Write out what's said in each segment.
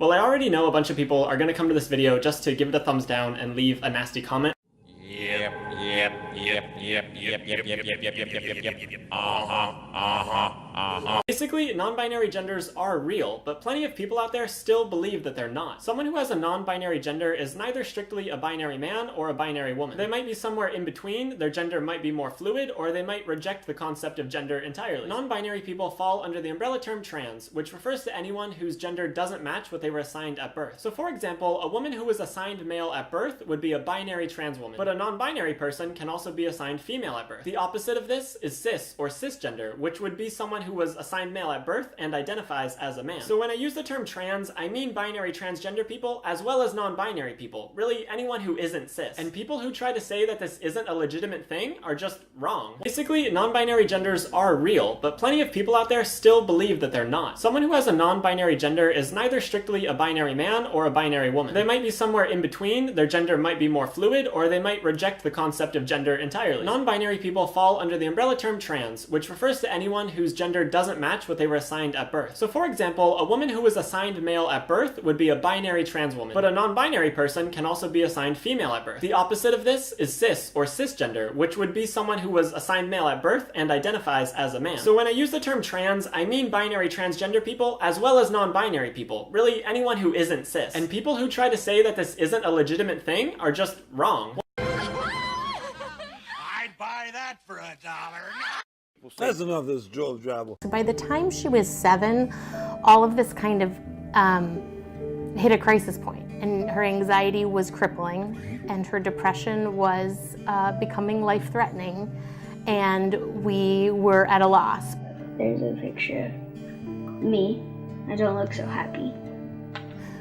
Well, I already know a bunch of people are going to come to this video just to give it a thumbs down and leave a nasty comment. Yep, yep, yep, yep, yep, yep, yep, yep, yep, yep, yep, yep, yep. Basically, non-binary genders are real, but plenty of people out there still believe that they're not. Someone who has a non-binary gender is neither strictly a binary man or a binary woman. They might be somewhere in between, their gender might be more fluid, or they might reject the concept of gender entirely. Non-binary people fall under the umbrella term trans, which refers to anyone whose gender doesn't match what they were assigned at birth. So for example, a woman who was assigned male at birth would be a binary trans woman, but a non-binary person can also be assigned female at birth. The opposite of this is cis or cisgender, which would be someone who was assigned male at birth and identifies as a man. So when I use the term trans, I mean binary transgender people as well as non-binary people, really anyone who isn't cis. And people who try to say that this isn't a legitimate thing are just wrong. Basically, non-binary genders are real, but plenty of people out there still believe that they're not. Someone who has a non-binary gender is neither strictly a binary man or a binary woman. They might be somewhere in between, their gender might be more fluid, or they might reject the concept of gender entirely. Non-binary people fall under the umbrella term trans, which refers to anyone whose gender doesn't match what they were assigned at birth. So for example, a woman who was assigned male at birth would be a binary trans woman, but a non-binary person can also be assigned female at birth. The opposite of this is cis or cisgender, which would be someone who was assigned male at birth and identifies as a man. So when I use the term trans, I mean binary transgender people as well as non-binary people, really anyone who isn't cis. And people who try to say that this isn't a legitimate thing are just wrong. I'd buy that for $1. That's enough of this drove drabble. By the time she was 7, all of this kind of hit a crisis point, and her anxiety was crippling, and her depression was becoming life-threatening, and we were at a loss. There's a picture of me. I don't look so happy.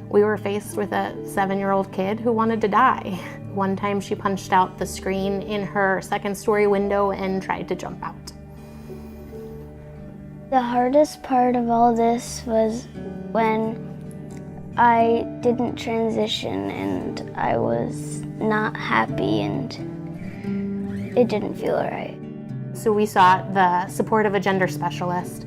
We were faced with a 7-year-old kid who wanted to die. One time she punched out the screen in her second-story window and tried to jump out. The hardest part of all this was when I didn't transition and I was not happy and it didn't feel right. So we sought the support of a gender specialist.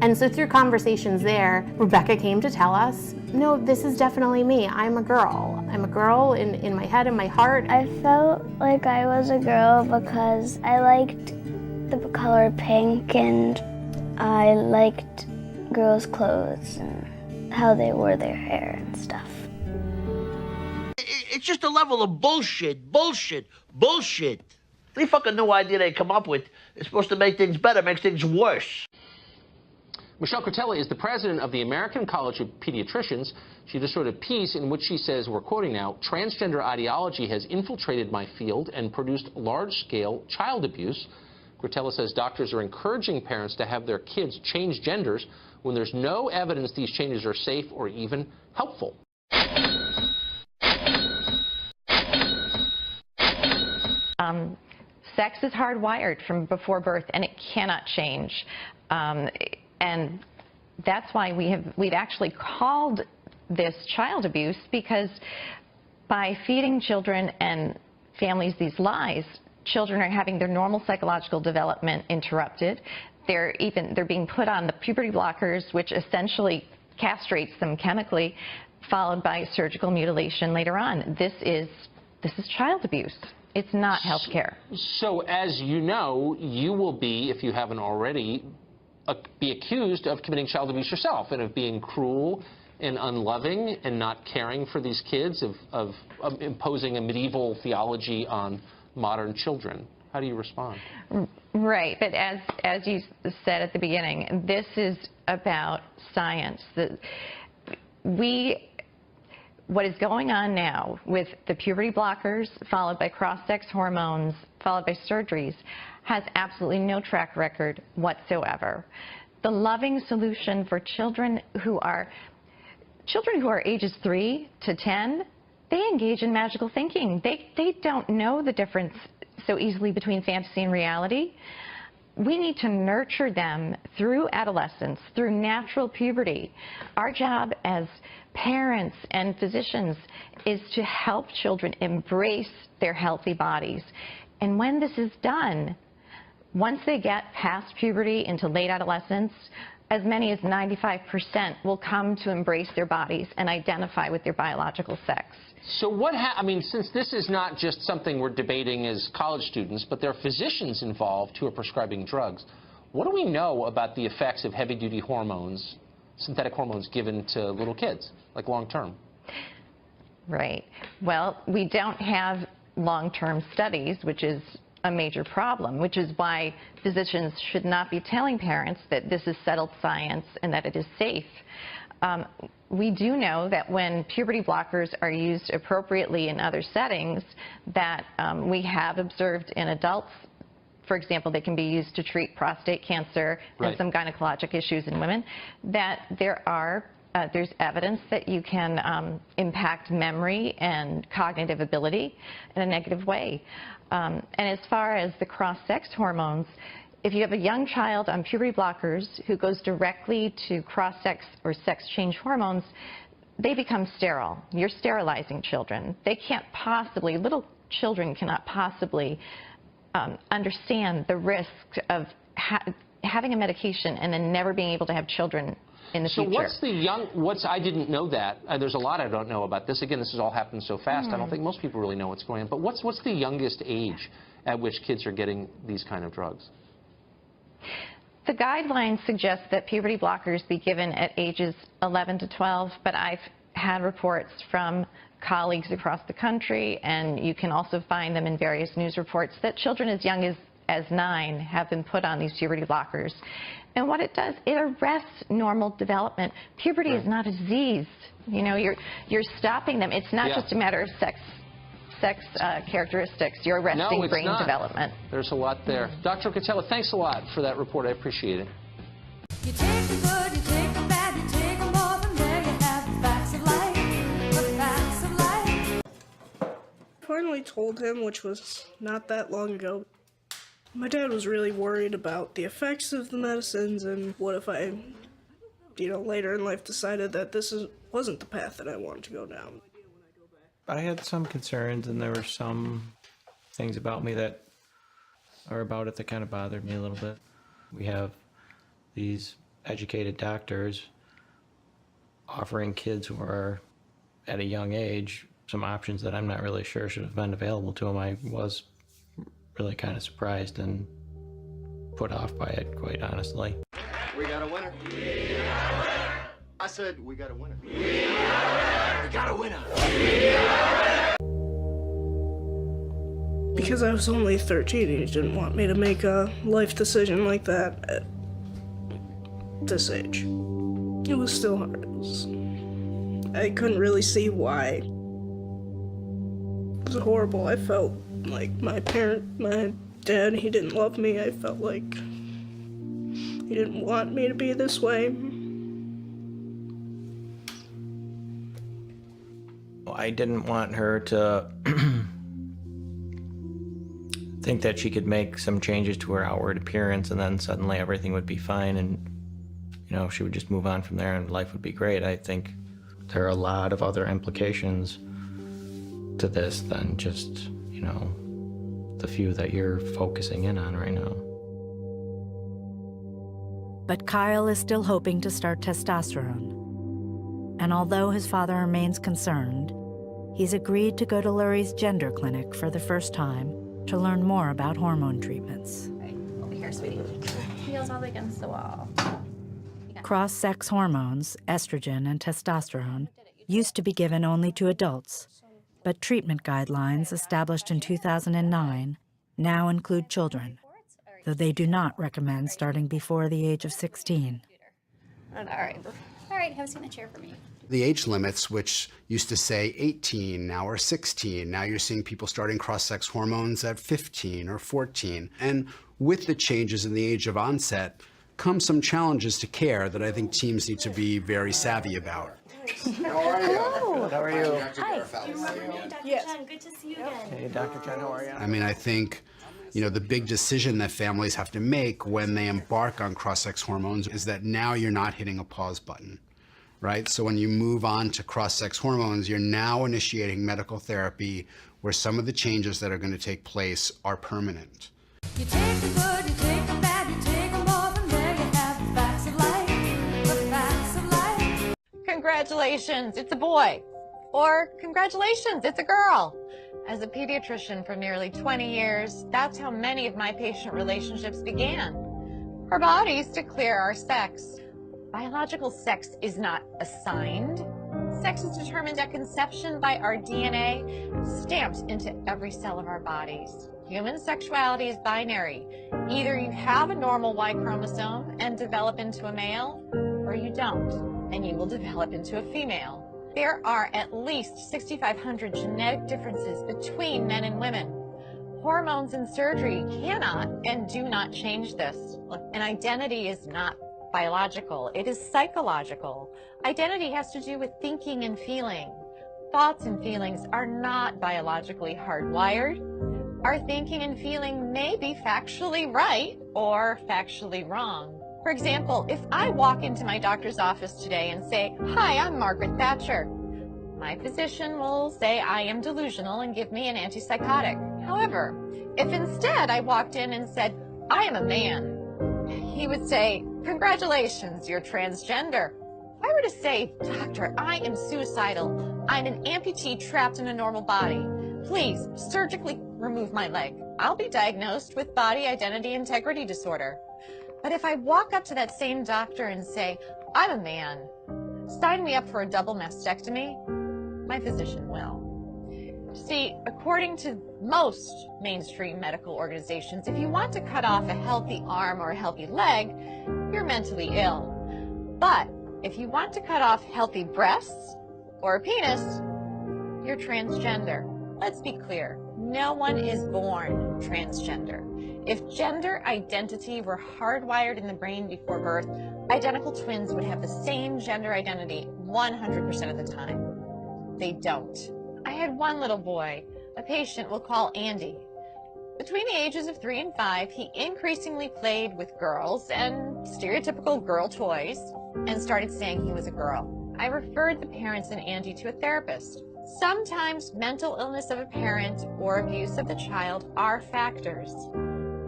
And so through conversations there, Rebecca came to tell us, no, this is definitely me. I'm a girl. I'm a girl in my head and my heart. I felt like I was a girl because I liked the color pink and I liked girls' clothes and how they wore their hair and stuff. It's just a level of bullshit. Any fucking new idea they come up with is supposed to make things better, makes things worse. Michelle Cretella is the president of the American College of Pediatricians. She just wrote a piece in which she says, we're quoting now, transgender ideology has infiltrated my field and produced large-scale child abuse. Cretella says doctors are encouraging parents to have their kids change genders when there's no evidence these changes are safe or even helpful. Sex is hardwired from before birth, and it cannot change. And that's why we've actually called this child abuse, because by feeding children and families these lies, children are having their normal psychological development interrupted. They're being put on the puberty blockers, which essentially castrates them chemically, followed by surgical mutilation later on. This is child abuse. It's not health care. So as you know, you will be, if you haven't already, be accused of committing child abuse yourself and of being cruel and unloving and not caring for these kids, of imposing a medieval theology on modern children. How do you respond? Right, but as you said at the beginning, this is about science. What is going on now with the puberty blockers, followed by cross-sex hormones, followed by surgeries, has absolutely no track record whatsoever. The loving solution for children who are ages 3 to 10, they engage in magical thinking. They don't know the difference so easily between fantasy and reality. We need to nurture them through adolescence, through natural puberty. Our job as parents and physicians is to help children embrace their healthy bodies. And when this is done, Once they get past puberty into late adolescence, as many as 95% will come to embrace their bodies and identify with their biological sex. So I mean, since this is not just something we're debating as college students, but there are physicians involved who are prescribing drugs, what do we know about the effects of heavy-duty hormones, synthetic hormones given to little kids, like long-term? Right. Well, we don't have long-term studies, which is a major problem, which is why physicians should not be telling parents that this is settled science and that it is safe. We do know that when puberty blockers are used appropriately in other settings, that we have observed in adults. For example, they can be used to treat prostate cancer and some gynecologic issues in women, that there's evidence that you can impact memory and cognitive ability in a negative way. And as far as the cross-sex hormones, if you have a young child on puberty blockers who goes directly to cross-sex or sex change hormones, they become sterile. You're sterilizing children. They can't possibly, little children cannot possibly understand the risk of having a medication and then never being able to have children in the future. So I didn't know that. There's a lot I don't know about this. Again, this has all happened so fast. I don't think most people really know what's going on. But what's the youngest age at which kids are getting these kind of drugs? The guidelines suggest that puberty blockers be given at ages 11 to 12, but I've had reports from colleagues across the country, and you can also find them in various news reports, that children as young as 9 have been put on these puberty blockers. And what it does, it arrests normal development. Puberty is not a disease. You know, you're stopping them. It's not just a matter of sex characteristics. You're arresting brain development. There's a lot there. Dr. Catella, thanks a lot for that report. I appreciate it. You take the good, you take the bad, you take them all, and there you have the facts of life, the facts of life. I finally told him, which was not that long ago. My dad was really worried about the effects of the medicines, and what if I, later in life decided that this wasn't the path that I wanted to go down. I had some concerns, and there were some things about me that kind of bothered me a little bit. We have these educated doctors offering kids who are at a young age some options that I'm not really sure should have been available to them. I was really kind of surprised and put off by it, quite honestly. We got a winner. I said we got a winner. We got a winner. Because I was only 13, he didn't want me to make a life decision like that at this age. It was still hard. I couldn't really see why. It was horrible. I felt like my dad, he didn't love me. I felt like he didn't want me to be this way. I didn't want her to think that she could make some changes to her outward appearance and then suddenly everything would be fine and, she would just move on from there and life would be great. I think there are a lot of other implications to this than just, the few that you're focusing in on right now. But Kyle is still hoping to start testosterone. And although his father remains concerned, he's agreed to go to Lurie's gender clinic for the first time to learn more about hormone treatments. Right, over here, sweetie. Heels all against the wall. Cross-sex hormones, estrogen and testosterone, used to be given only to adults, but treatment guidelines established in 2009 now include children, though they do not recommend starting before the age of 16. All right, have a seat in the chair for me. The age limits, which used to say 18, now are 16. Now you're seeing people starting cross-sex hormones at 15 or 14. And with the changes in the age of onset come some challenges to care that I think teams need to be very savvy about. How are you? Good, how are you? Hi. Dr. Yes. Chen, good to see you again. Hey, Dr. Chen, how are you? I mean, I think, the big decision that families have to make when they embark on cross-sex hormones is that now you're not hitting a pause button, right? So when you move on to cross-sex hormones, you're now initiating medical therapy where some of the changes that are going to take place are permanent. You take the good, you take congratulations, it's a boy. Or congratulations, it's a girl. As a pediatrician for nearly 20 years, that's how many of my patient relationships began. Our bodies declare our sex. Biological sex is not assigned. Sex is determined at conception by our DNA stamped into every cell of our bodies. Human sexuality is binary. Either you have a normal Y chromosome and develop into a male, or you don't, and you will develop into a female. There are at least 6,500 genetic differences between men and women. Hormones and surgery cannot and do not change this. Look, an identity is not biological, it is psychological. Identity has to do with thinking and feeling. Thoughts and feelings are not biologically hardwired. Our thinking and feeling may be factually right or factually wrong. For example, if I walk into my doctor's office today and say, "Hi, I'm Margaret Thatcher," my physician will say I am delusional and give me an antipsychotic. However, if instead I walked in and said, "I am a man," he would say, "Congratulations, you're transgender." If I were to say, "Doctor, I am suicidal. I'm an amputee trapped in a normal body. Please surgically remove my leg," I'll be diagnosed with body identity integrity disorder. But if I walk up to that same doctor and say, "I'm a man, sign me up for a double mastectomy," my physician will. See, according to most mainstream medical organizations, if you want to cut off a healthy arm or a healthy leg, you're mentally ill. But if you want to cut off healthy breasts or a penis, you're transgender. Let's be clear, no one is born transgender. If gender identity were hardwired in the brain before birth, identical twins would have the same gender identity 100% of the time. They don't. I had one little boy, a patient we'll call Andy. Between the ages of 3 and 5, he increasingly played with girls and stereotypical girl toys and started saying he was a girl. I referred the parents and Andy to a therapist. Sometimes mental illness of a parent or abuse of the child are factors.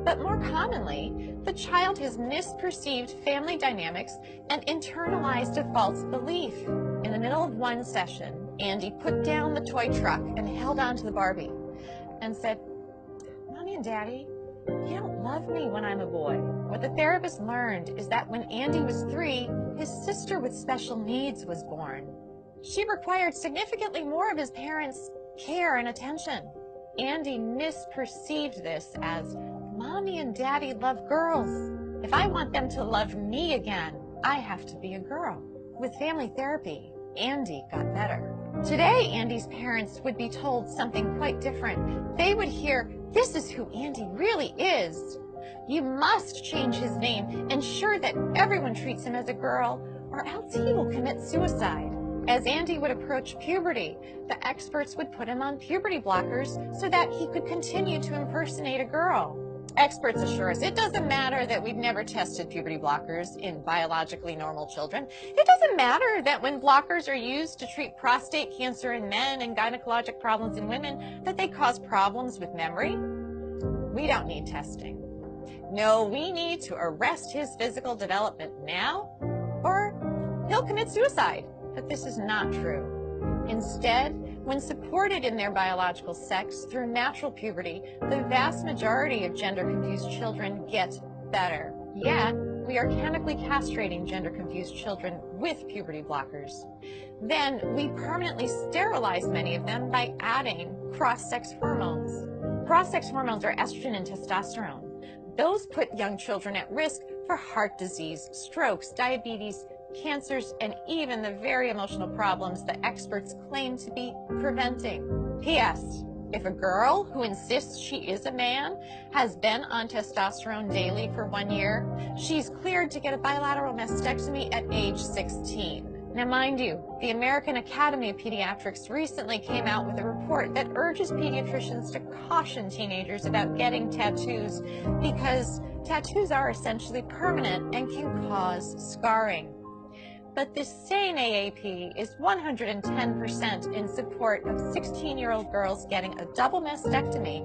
But more commonly, the child has misperceived family dynamics and internalized a false belief. In the middle of one session, Andy put down the toy truck and held on to the Barbie and said, "Mommy and Daddy, you don't love me when I'm a boy." What the therapist learned is that when Andy was 3, his sister with special needs was born. She required significantly more of his parents' care and attention. Andy misperceived this as, "Mommy and Daddy love girls. If I want them to love me again, I have to be a girl." With family therapy, Andy got better. Today, Andy's parents would be told something quite different. They would hear, "This is who Andy really is. You must change his name, ensure that everyone treats him as a girl, or else he will commit suicide." As Andy would approach puberty, the experts would put him on puberty blockers so that he could continue to impersonate a girl. Experts assure us it doesn't matter that we've never tested puberty blockers in biologically normal children. It doesn't matter that when blockers are used to treat prostate cancer in men and gynecologic problems in women, that they cause problems with memory. We don't need testing. No, we need to arrest his physical development now, or he'll commit suicide. But this is not true. Instead, when supported in their biological sex through natural puberty, the vast majority of gender-confused children get better. Yet, we are chemically castrating gender-confused children with puberty blockers. Then, we permanently sterilize many of them by adding cross-sex hormones. Cross-sex hormones are estrogen and testosterone. Those put young children at risk for heart disease, strokes, diabetes, cancers, and even the very emotional problems the experts claim to be preventing. P.S. If a girl who insists she is a man has been on testosterone daily for 1 year, she's cleared to get a bilateral mastectomy at age 16. Now, mind you, the American Academy of Pediatrics recently came out with a report that urges pediatricians to caution teenagers about getting tattoos because tattoos are essentially permanent and can cause scarring. But this same AAP is 110% in support of 16-year-old girls getting a double mastectomy,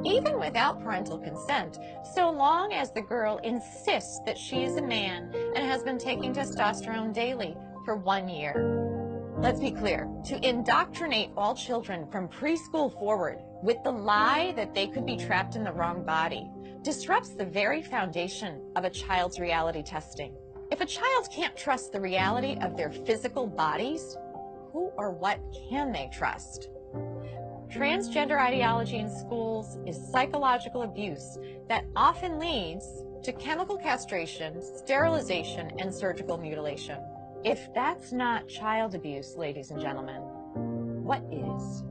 even without parental consent, so long as the girl insists that she is a man and has been taking testosterone daily for 1 year. Let's be clear, to indoctrinate all children from preschool forward with the lie that they could be trapped in the wrong body disrupts the very foundation of a child's reality testing. If a child can't trust the reality of their physical bodies, who or what can they trust? Transgender ideology in schools is psychological abuse that often leads to chemical castration, sterilization, and surgical mutilation. If that's not child abuse, ladies and gentlemen, what is?